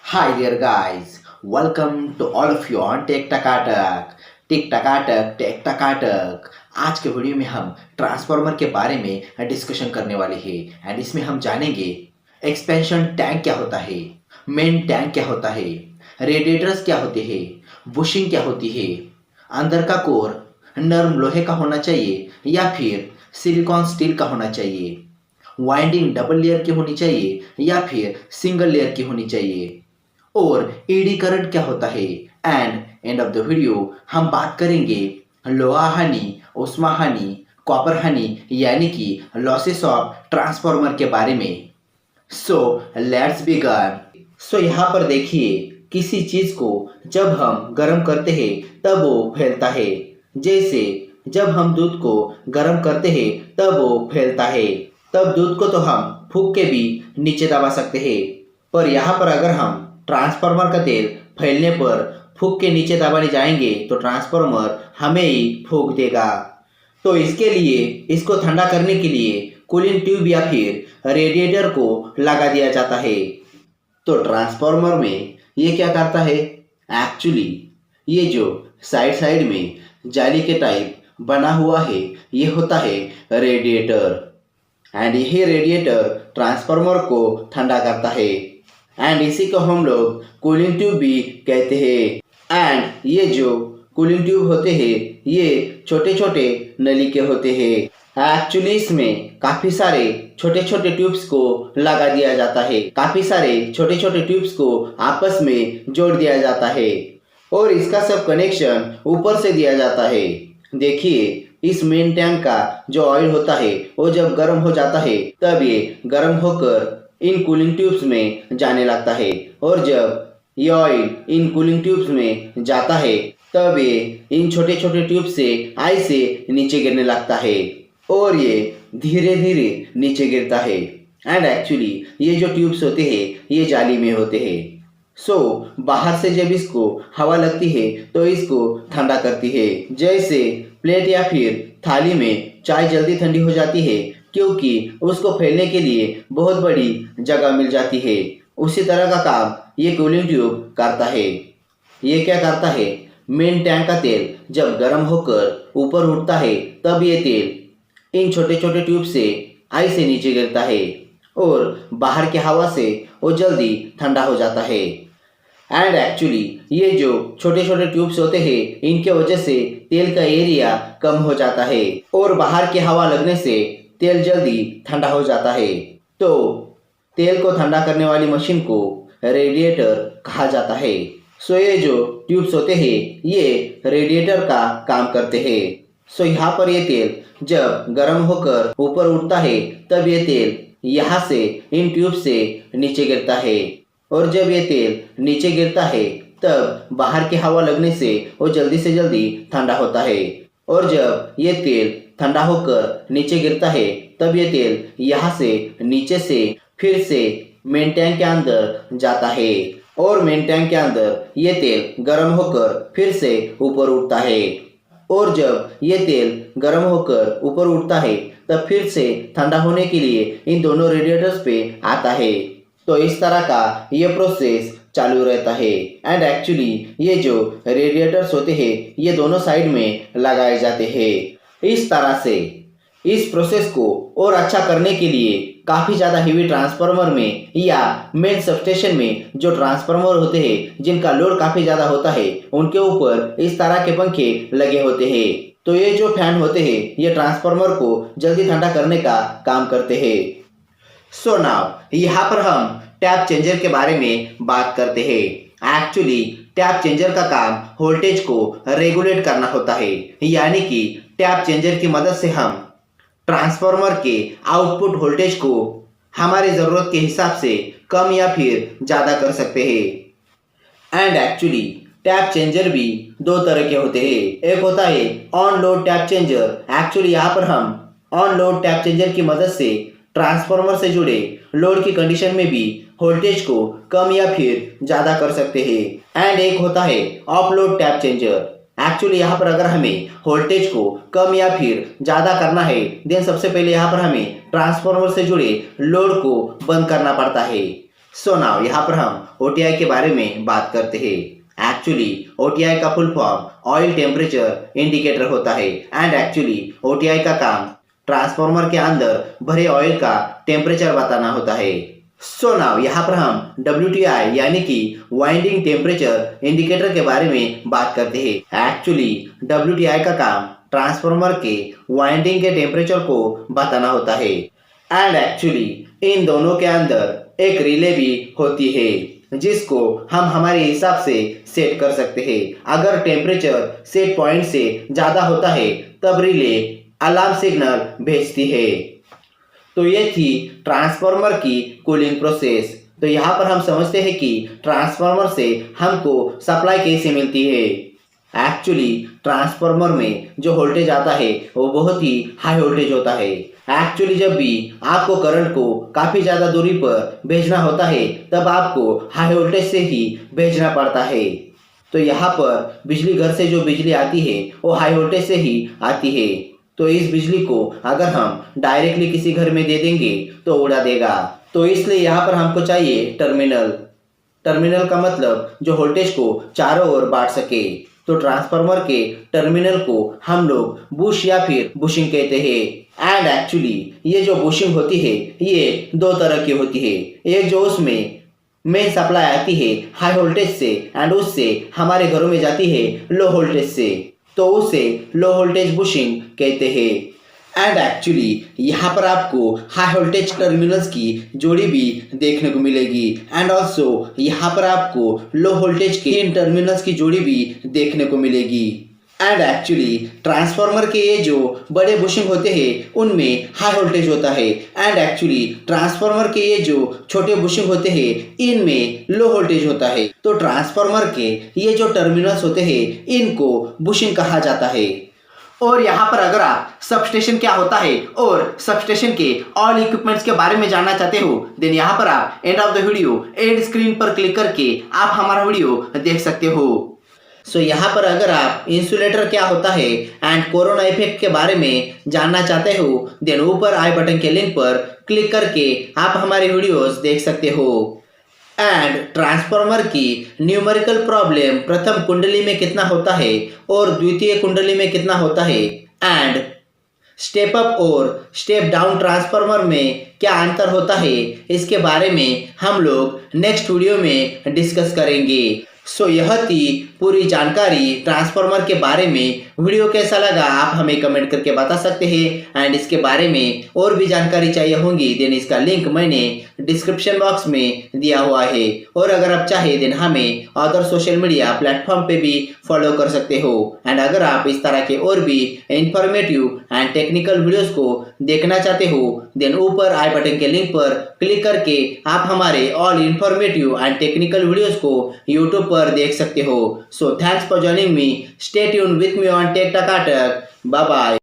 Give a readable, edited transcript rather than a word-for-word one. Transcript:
Hi there guys, welcome to all of you on tech टकाटक टिक टकाटक tech टकाटक। आज के वीडियो में हम ट्रांसफार्मर के बारे में डिस्कशन करने वाले हैं एंड इसमें हम जानेंगे एक्सपेंशन टैंक क्या होता है, मेन टैंक क्या होता है, रेडिएटर्स क्या होते हैं, बुशिंग क्या होती है, अंदर का कोर नर्म लोहे का होना चाहिए या फिर सिलिकॉन स्टील का होना चाहिए, वाइंडिंग डबल लेयर की होनी चाहिए या फिर सिंगल लेयर की होनी चाहिए, और एडी करंट क्या होता है। And end of the video हम बात करेंगे लोहा हानि, उष्मा हानि, कॉपर हानि यानी कि लॉसेस ऑफ ट्रांसफार्मर के बारे में। So let's begin. सो यहाँ पर देखिए, किसी चीज को जब हम गर्म करते हैं तब वो फैलता है। जैसे जब हम दूध को गर्म करते हैं तब वो फैलता है। तब दूध को तो हम फूंक के भी नीचे दबा सकते हैं, पर यहाँ पर अगर हम ट्रांसफार्मर का तेल फैलने पर फूंक के नीचे दबाने जाएंगे तो ट्रांसफार्मर हमें ही फूंक देगा। तो इसके लिए इसको ठंडा करने के लिए कूलिंग ट्यूब या फिर रेडिएटर को लगा दिया जाता है। तो ट्रांसफार्मर में ये क्या करता है, एक्चुअली ये जो साइड साइड में जाली के टाइप बना हुआ है ये होता है रेडिएटर। एंड यही रेडिएटर ट्रांसफार्मर को ठंडा करता है एंड इसी को हम लोग कूलिंग ट्यूब भी कहते हैं। एंड ये जो कूलिंग ट्यूब होते हैं ये छोटे छोटे नली के होते हैं। एक्चुअली इसमें काफ़ी सारे छोटे छोटे ट्यूब्स को लगा दिया जाता है, काफ़ी सारे छोटे छोटे ट्यूब्स को आपस में जोड़ दिया जाता है और इसका सब कनेक्शन ऊपर से दिया जाता है। देखिए, इस मेन टैंक का जो ऑयल होता है वो जब गर्म हो जाता है तब ये गर्म होकर इन कूलिंग ट्यूब्स में जाने लगता है और जब ये ऑयल इन कूलिंग ट्यूब्स में जाता है तब ये इन छोटे छोटे ट्यूब से आई से नीचे गिरने लगता है और ये धीरे धीरे नीचे गिरता है। एंड एक्चुअली ये जो ट्यूब्स होते हैं ये जाली में होते हैं। सो बाहर से जब इसको हवा लगती है तो इसको ठंडा करती है। जैसे प्लेट या फिर थाली में चाय जल्दी ठंडी हो जाती है क्योंकि उसको फैलने के लिए बहुत बड़ी जगह मिल जाती है, उसी तरह का काम ये कूलिंग ट्यूब करता है। ये क्या करता है, मेन टैंक का तेल जब गर्म होकर ऊपर उठता है तब ये तेल इन छोटे छोटे ट्यूब से आई से नीचे गिरता है और बाहर की हवा से वो जल्दी ठंडा हो जाता है। एंड एक्चुअली ये जो छोटे छोटे ट्यूब्स होते हैं इनके वजह से तेल का एरिया कम हो जाता है और बाहर की हवा लगने से तेल जल्दी ठंडा हो जाता है। तो तेल को ठंडा करने वाली मशीन को रेडिएटर कहा जाता है। सो ये जो ट्यूब्स होते हैं ये रेडिएटर का काम करते हैं। सो यहाँ पर ये तेल जब गर्म होकर ऊपर उठता है तब ये तेल यहाँ से इन ट्यूब से नीचे गिरता है और जब ये तेल नीचे गिरता है तब बाहर की हवा लगने से वो जल्दी से जल्दी ठंडा होता है और जब ये तेल ठंडा होकर नीचे गिरता है तब ये तेल यहाँ से नीचे से फिर से मेन टैंक के अंदर जाता है और मेन टैंक के अंदर ये तेल गर्म होकर फिर से ऊपर उठता है और जब ये तेल गर्म होकर ऊपर उठता है तब फिर से ठंडा होने के लिए इन दोनों रेडिएटर्स पे आता है। तो इस तरह का ये प्रोसेस चालू रहता है। एंड एक्चुअली ये जो रेडिएटर्स होते हैं ये दोनों साइड में लगाए जाते हैं। इस तरह से इस प्रोसेस को और अच्छा करने के लिए काफ़ी ज़्यादा हेवी ट्रांसफार्मर में या मेन सबस्टेशन में जो ट्रांसफार्मर होते हैं जिनका लोड काफ़ी ज़्यादा होता है उनके ऊपर इस तरह के पंखे लगे होते हैं। तो ये जो फैन होते हैं ये ट्रांसफार्मर को जल्दी ठंडा करने का काम करते हैं। सो नाउ यहाँ पर हम टैप चेंजर के बारे में बात करते हैं। एक्चुअली टैप चेंजर का काम वोल्टेज को रेगुलेट करना होता है, यानी कि टैप चेंजर की मदद से हम ट्रांसफार्मर के आउटपुट वोल्टेज को हमारी ज़रूरत के हिसाब से कम या फिर ज़्यादा कर सकते हैं। एंड एक्चुअली टैप चेंजर भी दो तरह के होते हैं। एक होता है on load tap changer. Actually यहाँ पर हम ऑन लोड टैप चेंजर की मदद से ट्रांसफार्मर से जुड़े लोड की कंडीशन में भी वोल्टेज को कम या फिर ज़्यादा कर सकते हैं। एंड एक होता है of load tap changer. Actually यहाँ पर अगर हमें वोल्टेज को कम या फिर ज़्यादा करना है देन सबसे पहले यहाँ पर हमें ट्रांसफार्मर से जुड़े लोड को बंद करना पड़ता है। सो नाउ यहाँ पर हम ओटीआई के बारे में बात करते हैं। एक्चुअली ओटीआई का full form oil temperature indicator होता है एंड एक्चुअली ओटीआई का काम ट्रांसफार्मर के अंदर भरे ऑयल का टेम्परेचर बताना होता है। सो नाउ यहाँ पर हम WTI यानी कि वाइंडिंग टेम्परेचर इंडिकेटर के बारे में बात करते हैं। एक्चुअली WTI का काम ट्रांसफार्मर के वाइंडिंग के टेम्परेचर को बताना होता है एंड एक्चुअली इन दोनों के अंदर एक रिले भी होती है जिसको हम हमारे हिसाब से सेट कर सकते हैं। अगर टेम्परेचर सेट पॉइंट से ज़्यादा होता है तब रिले अलार्म सिग्नल भेजती है। तो ये थी ट्रांसफार्मर की कूलिंग प्रोसेस। तो यहाँ पर हम समझते हैं कि ट्रांसफार्मर से हमको सप्लाई कैसे मिलती है। एक्चुअली ट्रांसफार्मर में जो वोल्टेज आता है वो बहुत ही हाई वोल्टेज होता है। एक्चुअली जब भी आपको करंट को काफ़ी ज़्यादा दूरी पर भेजना होता है तब आपको हाई वोल्टेज से ही भेजना पड़ता है। तो यहाँ पर बिजली घर से जो बिजली आती है वो हाई वोल्टेज से ही आती है। तो इस बिजली को अगर हम डायरेक्टली किसी घर में दे देंगे तो उड़ा देगा। तो इसलिए यहाँ पर हमको चाहिए टर्मिनल। टर्मिनल का मतलब जो वोल्टेज को चारों ओर बांट सके। तो ट्रांसफार्मर के टर्मिनल को हम लोग बुश या फिर बुशिंग कहते हैं एंड एक्चुअली ये जो बुशिंग होती है ये दो तरह की होती है। एक जो उसमें मेन सप्लाई आती है हाई वोल्टेज से एंड उससे हमारे घरों में जाती है लो वोल्टेज से, तो उसे लो वोल्टेज बुशिंग कहते हैं। एंड एक्चुअली यहाँ पर आपको हाई वोल्टेज टर्मिनल्स की जोड़ी भी देखने को मिलेगी एंड ऑल्सो यहाँ पर आपको लो वोल्टेज के इन टर्मिनल्स की जोड़ी भी देखने को मिलेगी। एंड एक्चुअली ट्रांसफार्मर के ये जो बड़े बुशिंग होते हैं उनमें हाई वोल्टेज होता है एंड एक्चुअली ट्रांसफार्मर के ये जो छोटे बुशिंग होते हैं इनमें लो वोल्टेज होता है। तो ट्रांसफार्मर के ये जो टर्मिनल्स होते हैं इनको बुशिंग कहा जाता है। और यहाँ पर अगर आप सबस्टेशन क्या होता है और सबस्टेशन के ऑल इक्विपमेंट्स के बारे में जानना चाहते हो देन यहाँ पर आप end of the video and screen पर क्लिक करके आप हमारा वीडियो देख सकते हो। सो यहाँ पर अगर आप इंसुलेटर क्या होता है एंड कोरोना इफेक्ट के बारे में जानना चाहते हो देन ऊपर आई बटन के लिंक पर क्लिक करके आप हमारे वीडियोस देख सकते हो। एंड ट्रांसफार्मर की न्यूमेरिकल प्रॉब्लम प्रथम कुंडली में कितना होता है और द्वितीय कुंडली में कितना होता है एंड स्टेप अप और स्टेप डाउन ट्रांसफार्मर में क्या अंतर होता है इसके बारे में हम लोग नेक्स्ट वीडियो में डिस्कस करेंगे। सो यह थी पूरी जानकारी ट्रांसफार्मर के बारे में। वीडियो कैसा लगा आप हमें कमेंट करके बता सकते हैं एंड इसके बारे में और भी जानकारी चाहिए होगी देन इसका लिंक मैंने डिस्क्रिप्शन बॉक्स में दिया हुआ है। और अगर आप चाहे देन हमें अदर सोशल मीडिया प्लेटफॉर्म पे भी फॉलो कर सकते हो। एंड अगर आप इस तरह के और भी इंफॉर्मेटिव एंड टेक्निकल वीडियोस को देखना चाहते हो देन ऊपर आई बटन के लिंक पर क्लिक करके आप हमारे all informative and technical videos को यूट्यूब पर देख सकते हो। So thanks for joining me. Stay tuned with me on tech Takatak. Bye bye.